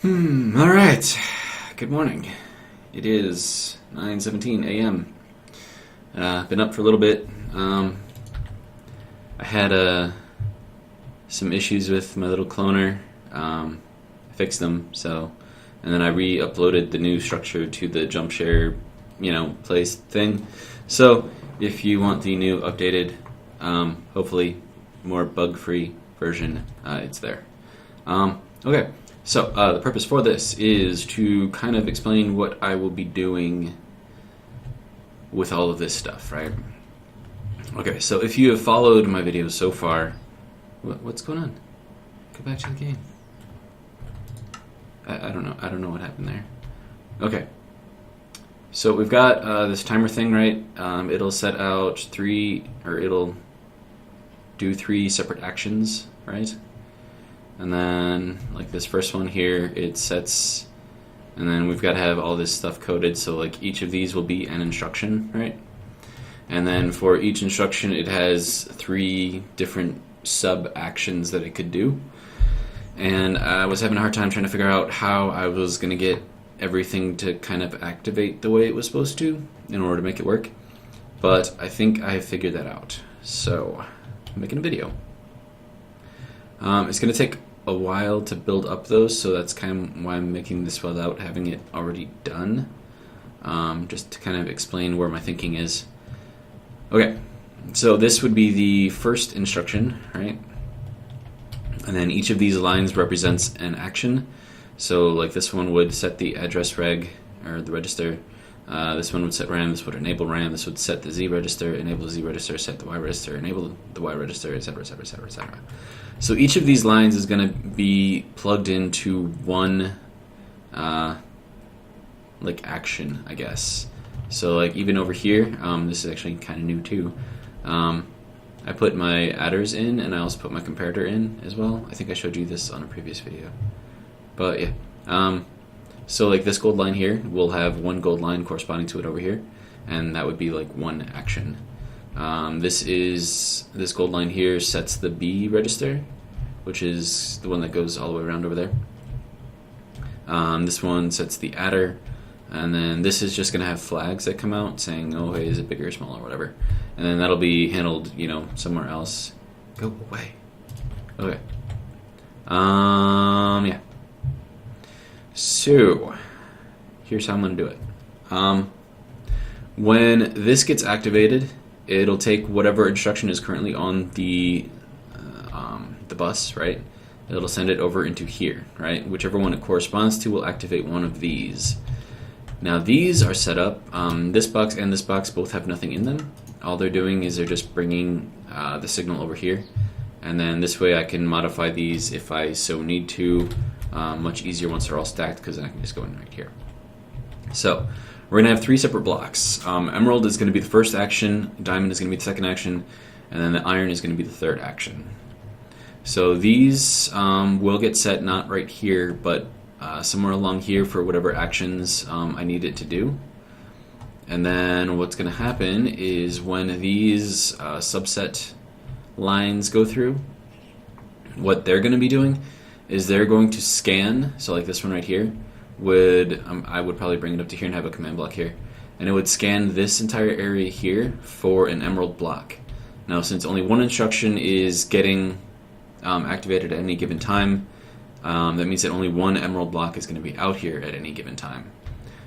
Alright. Good morning. It is 9:17 a.m. Been up for a little bit. I had some issues with my little cloner. I fixed them, and then I re-uploaded the new structure to the jump share, place thing. So, if you want the new updated, hopefully more bug-free version, it's there. Okay. So, the purpose for this is to kind of explain what I will be doing with all of this stuff, right? Okay, so if you have followed my videos so far, what's going on? Go back to the game. I don't know. I don't know what happened there. Okay. So we've got this timer thing, right? It'll set out it'll do 3 separate actions, right? And then, like this first one here, it sets, and then we've got to have all this stuff coded, so like each of these will be an instruction, right? And then for each instruction, it has 3 different sub-actions that it could do. And I was having a hard time trying to figure out how I was going to get everything to kind of activate the way it was supposed to in order to make it work. But I think I have figured that out. So, I'm making a video. It's going to take a while to build up those, so that's kind of why I'm making this without having it already done, just to kind of explain where my thinking is. Okay, so this would be the first instruction, right? And then each of these lines represents an action. So like this one would set the address reg, or the register. This one would set RAM, this would enable RAM, this would set the Z register, enable the Z register, set the Y register, enable the Y register, etc., etc., etc., etc. So each of these lines is going to be plugged into one action, I guess. So like even over here, this is actually kind of new too. I put my adders in, and I also put my comparator in as well. I think I showed you this on a previous video. But yeah. So like this gold line here will have one gold line corresponding to it over here, and that would be like one action. This gold line here sets the B register, which is the one that goes all the way around over there. This one sets the adder, and then this is just going to have flags that come out saying, oh hey, is it bigger or smaller or whatever. And then that'll be handled, somewhere else. Go away. Okay. Yeah. So, here's how I'm going to do it. When this gets activated, it'll take whatever instruction is currently on the bus, right? It'll send it over into here, right? Whichever one it corresponds to will activate one of these. Now these are set up, this box and this box both have nothing in them. All they're doing is they're just bringing the signal over here. And then this way I can modify these if I so need to. Much easier once they're all stacked, because then I can just go in right here. So we're going to have 3 separate blocks. Emerald is going to be the first action, Diamond is going to be the second action, and then the Iron is going to be the third action. So these will get set not right here, but somewhere along here for whatever actions I need it to do. And then what's going to happen is when these subset lines go through, what they're going to be doing is they're going to scan, so like this one right here, I would probably bring it up to here and have a command block here, and it would scan this entire area here for an emerald block. Now since only one instruction is getting activated at any given time, that means that only one emerald block is going to be out here at any given time.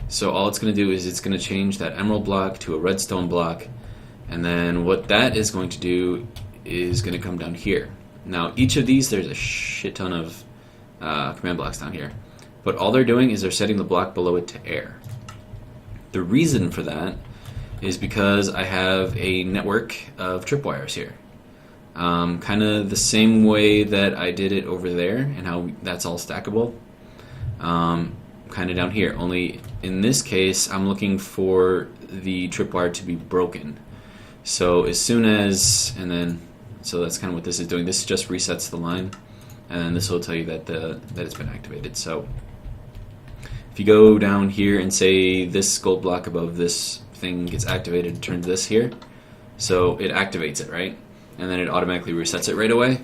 So all it's going to do is it's going to change that emerald block to a redstone block, and then what that is going to do is going to come down here. Now each of these, there's a shit ton of command blocks down here, but all they're doing is they're setting the block below it to air. The reason for that is because I have a network of tripwires here. Kind of the same way that I did it over there and how that's all stackable. Kind of down here, only in this case I'm looking for the tripwire to be broken. So as soon as, so that's kind of what this is doing. This just resets the line, and then this will tell you that it's been activated. So if you go down here and say this gold block above this thing gets activated, it turns this here, so it activates it, right? And then it automatically resets it right away.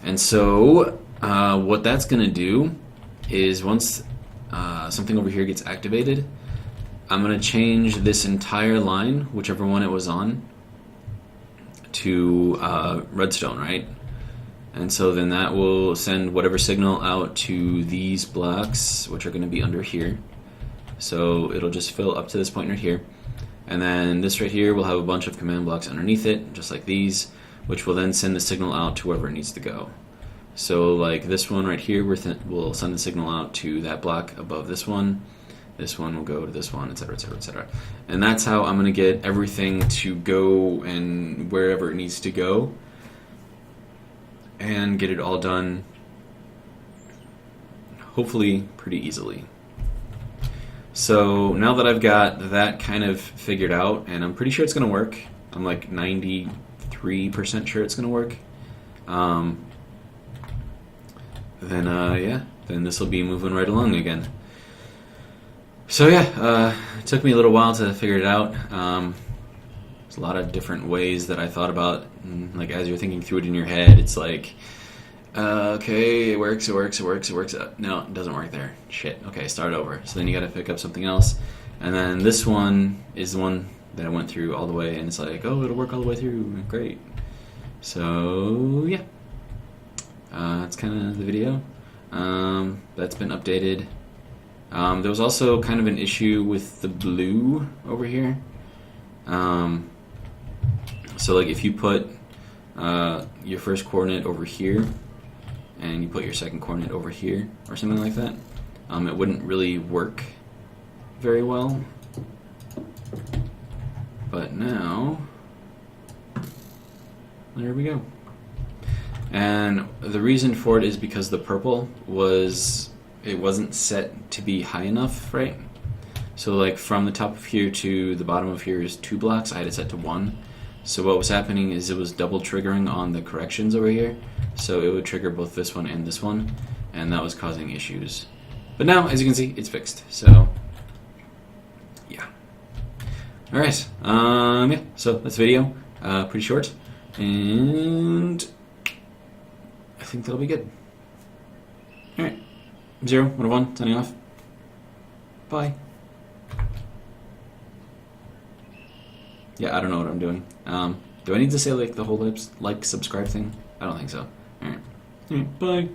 And so what that's going to do is once something over here gets activated, I'm going to change this entire line, whichever one it was on, to redstone, right? And so then that will send whatever signal out to these blocks, which are going to be under here. So it'll just fill up to this point right here. And then this right here will have a bunch of command blocks underneath it, just like these, which will then send the signal out to wherever it needs to go. So like this one right here will send the signal out to that block above this one. This one will go to this one, etc., etc., etc. And that's how I'm going to get everything to go and wherever it needs to go and get it all done, hopefully pretty easily. So now that I've got that kind of figured out, and I'm pretty sure it's going to work, I'm like 93% sure it's going to work, then this will be moving right along again. So yeah, it took me a little while to figure it out. There's a lot of different ways that I thought about, and like as you're thinking through it in your head, it's like, okay, it works. No, it doesn't work there. Shit. Okay, start over. So then you got to pick up something else, and then this one is the one that I went through all the way, and it's like, oh, it'll work all the way through. Great. So yeah, that's kind of the video. That's been updated. There was also kind of an issue with the blue over here. So like if you put your first coordinate over here and you put your second coordinate over here or something like that, it wouldn't really work very well. But now, there we go. And the reason for it is because the purple wasn't set to be high enough, right? So like from the top of here to the bottom of here is 2 blocks. I had it set to 1. So what was happening is it was double triggering on the corrections over here. So it would trigger both this one and this one, and that was causing issues. But now, as you can see, it's fixed. So yeah. All right. Yeah. So that's the video. Pretty short, and I think that'll be good. All right. 0, 1 of 1, signing off. Bye. Yeah, I don't know what I'm doing. Do I need to say like the whole like subscribe thing? I don't think so. All right. Bye.